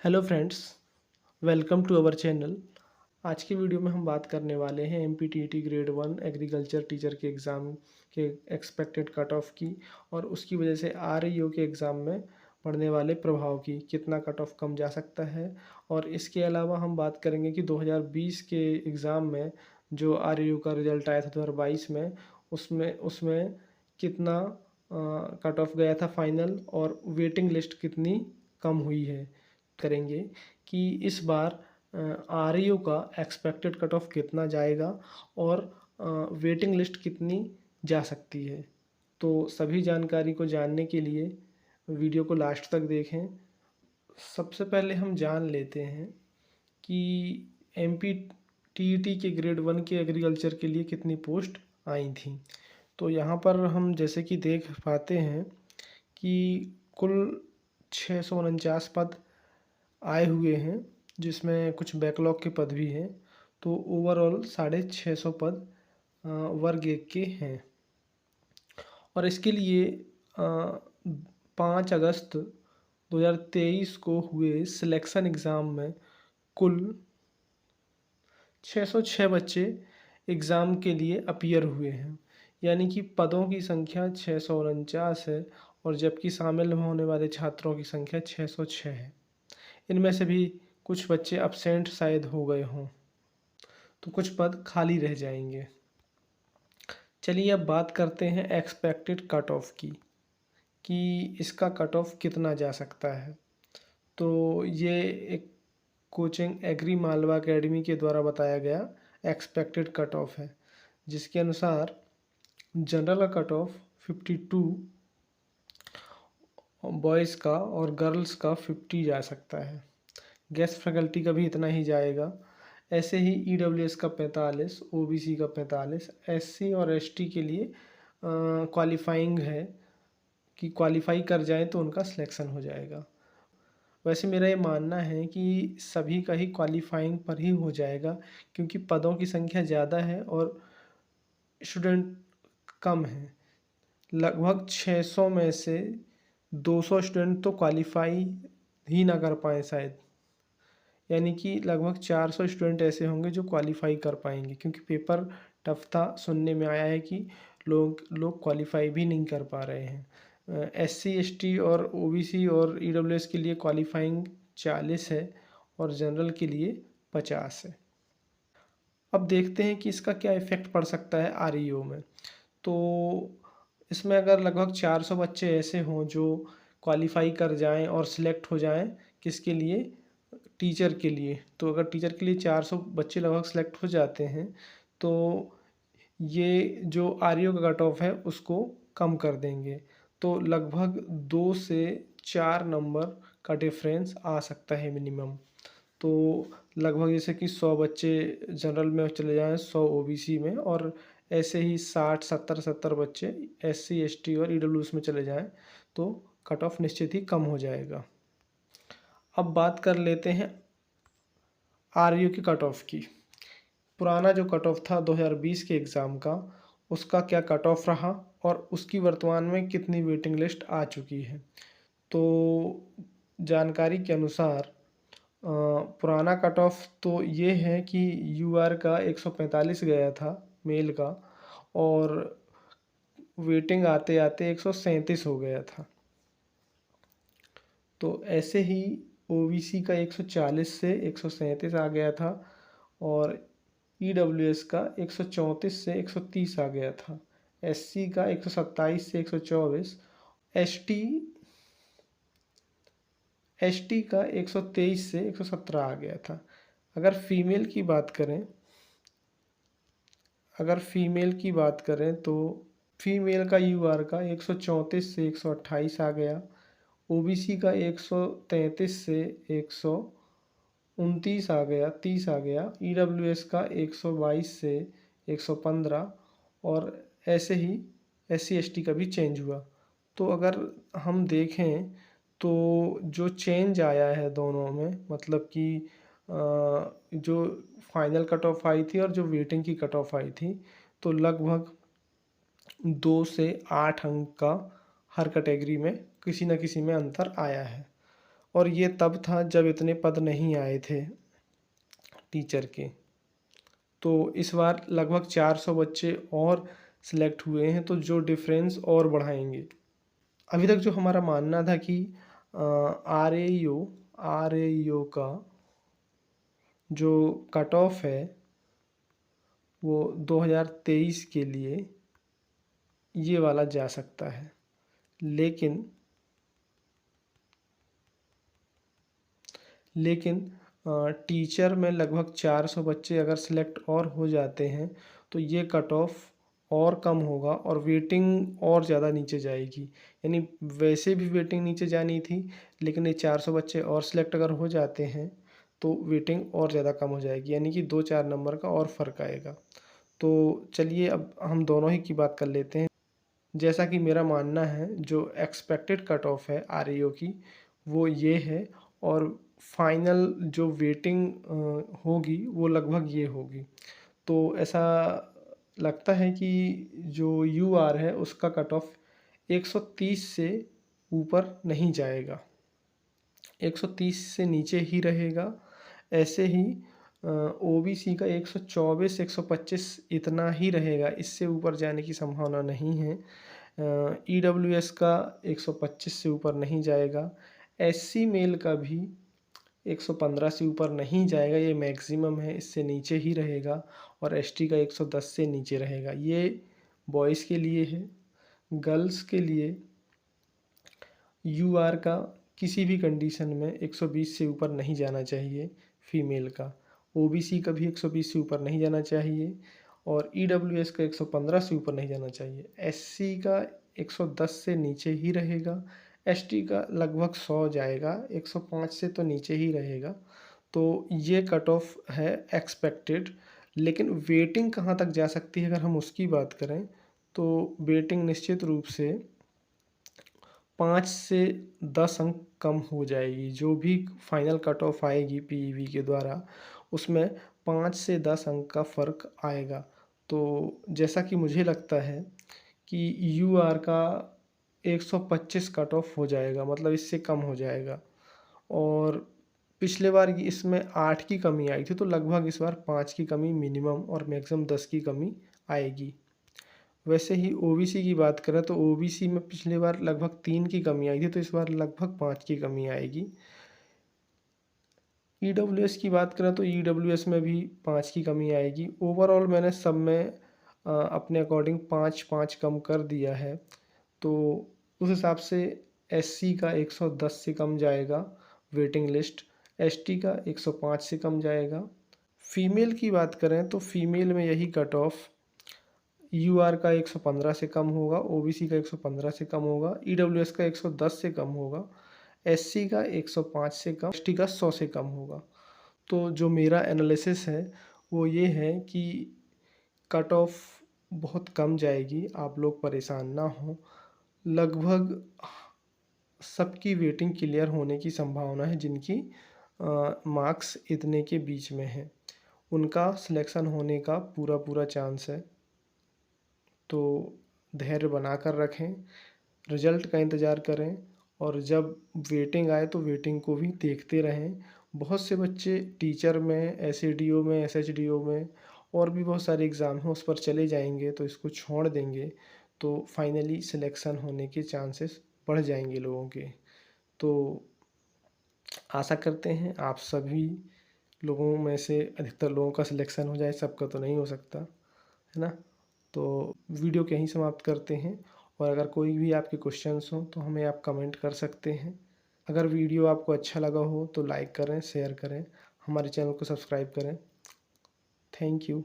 Hello friends, welcome to our channel. आज की video में हम बात करने वाले हैं एमपीटीईटी ग्रेड 1 एग्रीकल्चर टीचर के एग्ज़ाम के एक्सपेक्टेड कट ऑफ की और उसकी वजह से आरईओ के एग्ज़ाम में पड़ने वाले प्रभाव की। कितना कट ऑफ कम जा सकता है। और इसके अलावा हम बात करेंगे कि 2020 के एग्ज़ाम में जो आरईओ का रिज़ल्ट आया था 2022 में, उसमें कितना कट ऑफ गया था फाइनल, और वेटिंग लिस्ट कितनी कम हुई है। करेंगे कि इस बार आरईओ का एक्सपेक्टेड कट ऑफ कितना जाएगा और वेटिंग लिस्ट कितनी जा सकती है। तो सभी जानकारी को जानने के लिए वीडियो को लास्ट तक देखें। सबसे पहले हम जान लेते हैं कि एमपीटीईटी के ग्रेड 1 के एग्रीकल्चर के लिए कितनी पोस्ट आई थी। तो यहाँ पर हम जैसे कि देख पाते हैं कि कुल 649 पद आए हुए हैं, जिसमें कुछ बैकलॉग के पद भी हैं। तो ओवरऑल 650 पद वर्ग 1 के हैं। और इसके लिए 5 अगस्त 2023 को हुए सिलेक्शन एग्ज़ाम में कुल 606 बच्चे एग्ज़ाम के लिए अपीयर हुए हैं, यानी कि पदों की संख्या 649 है और जबकि शामिल होने वाले छात्रों की संख्या 606 है। इनमें से भी कुछ बच्चे अब्सेंट शायद हो गए हों, तो कुछ पद खाली रह जाएंगे। चलिए अब बात करते हैं एक्सपेक्टेड कट ऑफ की, कि इसका कट ऑफ कितना जा सकता है। तो ये एक कोचिंग एग्री मालवा एकेडमी के द्वारा बताया गया एक्सपेक्टेड कट ऑफ है, जिसके अनुसार जनरल का कट ऑफ 52 बॉयज़ का और गर्ल्स का 50 जा सकता है। गेस्ट फैकल्टी का भी इतना ही जाएगा। ऐसे ही ईडब्ल्यूएस का 45, ओबीसी का 45, एससी और एसटी के लिए क्वालिफाइंग है कि क्वालिफाई कर जाएं तो उनका सिलेक्शन हो जाएगा। वैसे मेरा ये मानना है कि सभी का ही क्वालिफाइंग पर ही हो जाएगा, क्योंकि पदों की संख्या ज़्यादा है और स्टूडेंट कम हैं। लगभग 600 में से 200 स्टूडेंट तो क्वालिफाई ही ना कर पाए शायद, यानी कि लगभग 400 स्टूडेंट ऐसे होंगे जो क्वालिफाई कर पाएंगे, क्योंकि पेपर टफ था। सुनने में आया है कि लोग क्वालिफाई भी नहीं कर पा रहे हैं। एससी एसटी और ओबीसी और ईडब्ल्यूएस के लिए क्वालिफाइंग 40 है और जनरल के लिए 50 है। अब देखते हैं कि इसका क्या इफ़ेक्ट पड़ सकता है आरईओ में। तो इसमें अगर लगभग 400 बच्चे ऐसे हों जो क्वालिफाई कर जाएं और सिलेक्ट हो जाएं, किसके लिए, टीचर के लिए। तो अगर टीचर के लिए 400 बच्चे लगभग सेलेक्ट हो जाते हैं, तो ये जो आरईओ का कट ऑफ है उसको कम कर देंगे। तो लगभग 2 से 4 नंबर का डिफरेंस आ सकता है मिनिमम। तो लगभग जैसे कि 100 बच्चे जनरल में चले जाएँ, 100 ओबीसी में, और ऐसे ही 60 70 बच्चे एससी एसटी और ईडब्ल्यूएस में चले जाएँ, तो कट ऑफ निश्चित ही कम हो जाएगा। अब बात कर लेते हैं आरयू की कट ऑफ की। पुराना जो कट ऑफ था 2020 के एग्ज़ाम का, उसका क्या कट ऑफ रहा और उसकी वर्तमान में कितनी वेटिंग लिस्ट आ चुकी है। तो जानकारी के अनुसार पुराना कट ऑफ तो ये है कि यूआर का 145 गया था मेल का, और वेटिंग आते आते 137 हो गया था। तो ऐसे ही ओबीसी का 140 से 137 आ गया था, और ईडब्ल्यूएस का 134 से 130 आ गया था। एससी का 127 से 124, एसटी एसटी का 123 से 117 आ गया था। अगर फीमेल की बात करें तो फीमेल का यूआर का 134 से 128 आ गया, ओबीसी का 133 से 129 आ गया, 30 आ गया, ईडब्ल्यूएस का 122 से 115, और ऐसे ही एससी एसटी का भी चेंज हुआ। तो अगर हम देखें तो जो चेंज आया है दोनों में, मतलब कि जो फाइनल कट ऑफ आई थी और जो वेटिंग की कट ऑफ आई थी, तो लगभग 2 से 8 अंक का हर कैटेगरी में किसी न किसी में अंतर आया है। और ये तब था जब इतने पद नहीं आए थे टीचर के। तो इस बार लगभग 400 बच्चे और सिलेक्ट हुए हैं, तो जो डिफरेंस और बढ़ाएंगे। अभी तक जो हमारा मानना था कि आर ए यू का जो कट ऑफ है वो 2023 के लिए ये वाला जा सकता है, लेकिन टीचर में लगभग 400 बच्चे अगर सिलेक्ट और हो जाते हैं तो ये कट ऑफ और कम होगा और वेटिंग और ज़्यादा नीचे जाएगी। यानी वैसे भी वेटिंग नीचे जानी थी, लेकिन ये 400 बच्चे और सिलेक्ट अगर हो जाते हैं तो वेटिंग और ज़्यादा कम हो जाएगी, यानी कि 2-4 नंबर का और फ़र्क आएगा। तो चलिए अब हम दोनों ही की बात कर लेते हैं। जैसा कि मेरा मानना है जो एक्सपेक्टेड कट ऑफ है आर की वो ये है, और फाइनल जो वेटिंग होगी वो लगभग ये होगी। तो ऐसा लगता है कि जो यू आर है उसका कट ऑफ 130 से ऊपर नहीं जाएगा, 130 से नीचे ही रहेगा। ऐसे ही ओबीसी का 124 125 इतना ही रहेगा, इससे ऊपर जाने की संभावना नहीं है। ईडब्ल्यूएस का 125 से ऊपर नहीं जाएगा। एससी मेल का भी 115 से ऊपर नहीं जाएगा, ये मैक्सिमम है, इससे नीचे ही रहेगा। और एसटी का 110 से नीचे रहेगा। ये बॉयज़ के लिए है। गर्ल्स के लिए यूआर का किसी भी कंडीशन में 120 से ऊपर नहीं जाना चाहिए फीमेल का। ओबीसी का भी 120 से ऊपर नहीं जाना चाहिए और ईडब्ल्यूएस का 115 से ऊपर नहीं जाना चाहिए। एससी का 110 से नीचे ही रहेगा। एसटी का लगभग 100 जाएगा, 105 से तो नीचे ही रहेगा। तो ये कट ऑफ है एक्सपेक्टेड। लेकिन वेटिंग कहाँ तक जा सकती है अगर हम उसकी बात करें तो वेटिंग निश्चित रूप से 5 से 10 अंक कम हो जाएगी। जो भी फाइनल कट ऑफ आएगी पीईवी के द्वारा उसमें 5 से 10 अंक का फ़र्क आएगा। तो जैसा कि मुझे लगता है कि यूआर का 125 कट ऑफ हो जाएगा, मतलब इससे कम हो जाएगा। और पिछले बार इसमें 8 की कमी आई थी, तो लगभग इस बार 5 की कमी मिनिमम और मैक्सिमम 10 की कमी आएगी। वैसे ही ओबीसी की बात करें तो ओबीसी में पिछली बार लगभग 3 की कमी आई थी, तो इस बार लगभग 5 की कमी आएगी। ईडब्ल्यूएस की बात करें तो ईडब्ल्यूएस में भी 5 की कमी आएगी। ओवरऑल मैंने सब में अपने अकॉर्डिंग 5-5 कम कर दिया है। तो उस हिसाब से एससी का 110 से कम जाएगा वेटिंग लिस्ट, एसटी का 105 से कम जाएगा। फीमेल की बात करें तो फीमेल में यही कट ऑफ यूआर का 115 से कम होगा, ओबीसी का 115 से कम होगा, ईडब्ल्यूएस का 110 से कम होगा, एससी का 105 से कम, एसटी का 100 से कम होगा। तो जो मेरा एनालिसिस है वो ये है कि कट ऑफ बहुत कम जाएगी, आप लोग परेशान ना हों। लगभग सबकी वेटिंग क्लियर होने की संभावना है जिनकी मार्क्स इतने के बीच में है, उनका सिलेक्शन होने का पूरा पूरा चांस है। तो धैर्य बना कर रखें, रिज़ल्ट का इंतज़ार करें और जब वेटिंग आए तो वेटिंग को भी देखते रहें। बहुत से बच्चे टीचर में, एसएडीओ में, एसएचडीओ में और भी बहुत सारे एग्ज़ाम हैं उस पर चले जाएंगे, तो इसको छोड़ देंगे तो फाइनली सिलेक्शन होने के चांसेस बढ़ जाएंगे लोगों के। तो आशा करते हैं आप सभी लोगों में से अधिकतर लोगों का सिलेक्शन हो जाए, सबका तो नहीं हो सकता, है ना। तो वीडियो को यहीं समाप्त करते हैं और अगर कोई भी आपके क्वेश्चंस हो तो हमें आप कमेंट कर सकते हैं। अगर वीडियो आपको अच्छा लगा हो तो लाइक करें, शेयर करें, हमारे चैनल को सब्सक्राइब करें। Thank you.